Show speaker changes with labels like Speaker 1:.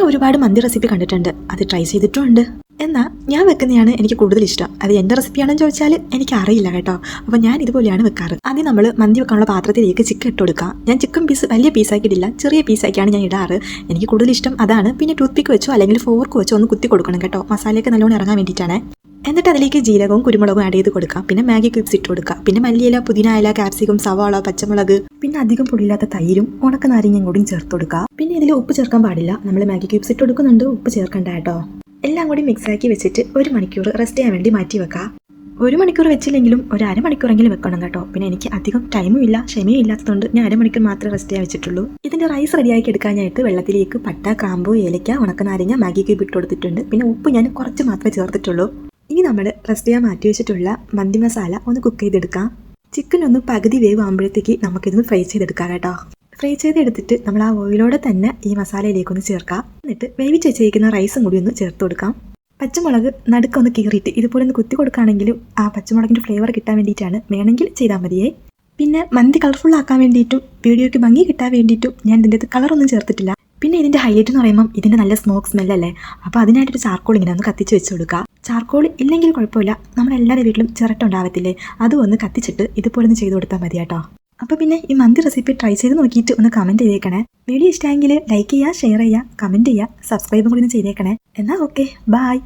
Speaker 1: ഞാൻ ഒരുപാട് മന്തി റെസിപ്പി കണ്ടിട്ടുണ്ട്, അത് ട്രൈ ചെയ്തിട്ടുമുണ്ട്. എന്നാൽ ഞാൻ വെക്കുന്നതാണ് എനിക്ക് കൂടുതൽ ഇഷ്ടം. അത് എൻ്റെ റെസിപ്പിയാണെന്ന് ചോദിച്ചാൽ എനിക്ക് അറിയില്ല കേട്ടോ. അപ്പോൾ ഞാൻ ഇതുപോലെയാണ് വെക്കാറ്. ആദ്യം നമ്മൾ മന്തി വെക്കാനുള്ള പാത്രത്തിലേക്ക് ചിക്കൻ ഇട്ട് കൊടുക്കുക. ഞാൻ ചിക്കൻ പീസ് വലിയ പീസാക്കിയിട്ടില്ല, ചെറിയ പീസാക്കിയാണ് ഞാൻ ഇടാറ്. എനിക്ക് കൂടുതൽ ഇഷ്ടം അതാണ്. പിന്നെ ടൂത്ത് പിക്ക് വെച്ചോ അല്ലെങ്കിൽ ഫോർക്ക് വെച്ചോ ഒന്ന് കുത്തി കൊടുക്കണം കേട്ടോ, മസാലയൊക്കെ നല്ലോണം ഇറങ്ങാൻ വേണ്ടിയിട്ടാണ്. എന്നിട്ട് അതിലേക്ക് ജീരകവും കുരുമുളകും ആഡ് ചെയ്ത് കൊടുക്കാം. പിന്നെ മാഗി ക്യൂബ്സ് ഇട്ട് കൊടുക്കുക. പിന്നെ മല്ലിയില, പുതിന ഇല, ക്യാപ്സിക്കം, സവാള, പച്ചമുളക്, പിന്നെ അധികം പുളിയില്ലാത്ത തൈരും ഉണക്ക നാരങ്ങയും കൂടി ചേർത്ത് കൊടുക്കുക. പിന്നെ ഇതിൽ ഉപ്പ് ചേർക്കാൻ പാടില്ല. നമ്മൾ മാഗി ക്യൂബ്സ് ഇട്ട് കൊടുക്കുന്നുണ്ട്, ഉപ്പ് ചേർക്കണ്ട കേട്ടോ. എല്ലാം കൂടി മിക്സാക്കി വെച്ചിട്ട് 1 മണിക്കൂർ റെസ്റ്റ് ചെയ്യാൻ വേണ്ടി മാറ്റി വെക്കാം. 1 മണിക്കൂർ വെച്ചില്ലെങ്കിലും ഒരു അരമണിക്കൂറെങ്കിലും വെക്കണം കേട്ടോ. പിന്നെ എനിക്ക് അധികം ടൈമും ഇല്ല, ക്ഷമയും ഇല്ലാത്തതുകൊണ്ട് ഞാൻ അരമണിക്കൂർ മാത്രമേ റെസ്റ്റ് ചെയ്യാൻ വെച്ചിട്ടുള്ളൂ. ഇതിൻ്റെ റൈസ് റെഡിയാക്കി എടുക്കാനായിട്ട് വെള്ളത്തിലേക്ക് പട്ട, ഗ്രാമ്പൂ, ഏലക്ക, ഉണക്കനാരങ്ങ, മാഗി ക്യൂബ് ഇട്ട് കൊടുത്തിട്ടുണ്ട്. പിന്നെ ഉപ്പ് ഞാൻ കുറച്ച് മാത്രമേ ചേർത്തിട്ടുള്ളൂ. ഇനി നമ്മൾ റെസ്റ്റ് ചെയ്യാൻ മാറ്റി വെച്ചിട്ടുള്ള മന്തി മസാല ഒന്ന് കുക്ക് ചെയ്തെടുക്കാം. ചിക്കൻ ഒന്ന് പകുതി വേവ് ആകുമ്പോഴത്തേക്ക് നമുക്കിതൊന്ന് ഫ്രൈ ചെയ്തെടുക്കാം കേട്ടോ. ഫ്രൈ ചെയ്തെടുത്തിട്ട് നമ്മൾ ആ ഓയിലോടെ തന്നെ ഈ മസാലയിലേക്കൊന്ന് ചേർക്കാം. എന്നിട്ട് വേവിച്ച് വെച്ചിരിക്കുന്ന റൈസും കൂടി ഒന്ന് ചേർത്ത് കൊടുക്കാം. പച്ചമുളക് നടുക്കൊന്ന് കീറിയിട്ട് ഇതുപോലെ ഒന്ന് കുത്തി കൊടുക്കുകയാണെങ്കിലും ആ പച്ചമുളകിൻ്റെ ഫ്ലേവർ കിട്ടാൻ വേണ്ടിയിട്ടാണ്, വേണമെങ്കിൽ ചെയ്താൽ മതിയേ. പിന്നെ മന്തി കളർഫുൾ ആക്കാൻ വേണ്ടിയിട്ടും വീഡിയോയ്ക്ക് ഭംഗി കിട്ടാൻ വേണ്ടിയിട്ടും ഞാൻ ഇതിൻ്റെ കളറൊന്നും ചേർത്തിട്ടില്ല. പിന്നെ ഇതിൻ്റെ ഹൈലൈറ്റ് എന്ന് പറയുമ്പം ഇതിൻ്റെ നല്ല സ്മോക്ക് സ്മെല്ലല്ലേ. അപ്പോൾ അതിനായിട്ടൊരു ചാർക്കോൾ ഇങ്ങനെ ഒന്ന് കത്തിച്ച് വെച്ച് കൊടുക്കുക. ചാർക്കോൾ ഇല്ലെങ്കിൽ കുഴപ്പമില്ല, നമ്മളെല്ലാവരുടെ വീട്ടിലും ചിരട്ട ഉണ്ടാവത്തില്ലേ, അതും ഒന്ന് കത്തിച്ചിട്ട് ഇതുപോലെ ഒന്ന് ചെയ്ത് കൊടുത്താൽ മതി കേട്ടോ. അപ്പോൾ പിന്നെ ഈ മന്തി റെസിപ്പി ട്രൈ ചെയ്ത് നോക്കിയിട്ട് ഒന്ന് കമൻറ്റ് ചെയ്തേക്കണേ. വീഡിയോ ഇഷ്ടമെങ്കിൽ ലൈക്ക് ചെയ്യുക, ഷെയർ ചെയ്യുക, കമൻറ്റ് ചെയ്യുക, സബ്സ്ക്രൈബും കൂടി ഒന്ന് ചെയ്തേക്കണേ. എന്നാൽ ഓക്കെ, ബൈ.